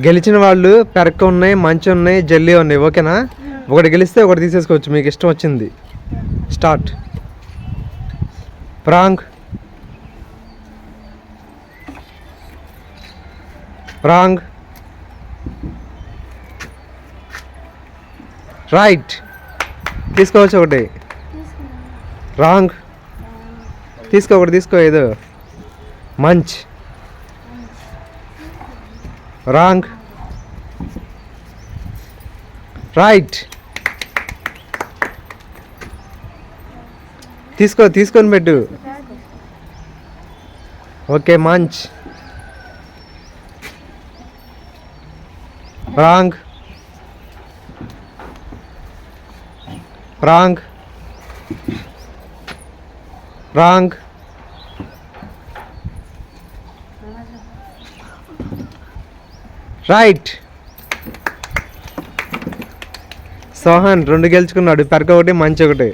గెలిచిన వాళ్ళు పెరక ఉన్నాయి, మంచి ఉన్నాయి, జల్లీ ఉన్నాయి. ఓకేనా? ఒకటి గెలిస్తే ఒకటి తీసేసుకోవచ్చు, మీకు ఇష్టం వచ్చింది. స్టార్ట్. ప్రాంగ్. ప్రాంగ్. రైట్. తీసుకోవచ్చు ఒకటి. రాంగ్. ఒకటి తీసుకో. ఏదో మంచ్. రాంగ్. రైట్. తీసుకొని పెట్టు. ఓకే, మంచ్. రాంగ్. రైట్. సోహన్ 2 గెలుచుకున్నాడు. పెరక ఒకటి, మంచి ఒకటి.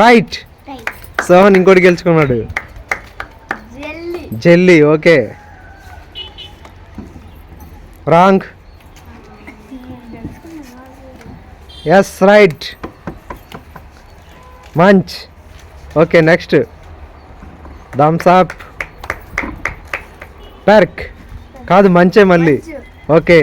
రైట్. సోహన్ ఇంకోటి గెలుచుకున్నాడు. Jelly. Okay. Wrong. Yes, right. Munch. Okay, next. Thumbs up. Perk కాదు, మంచే మళ్ళీ. ఓకే.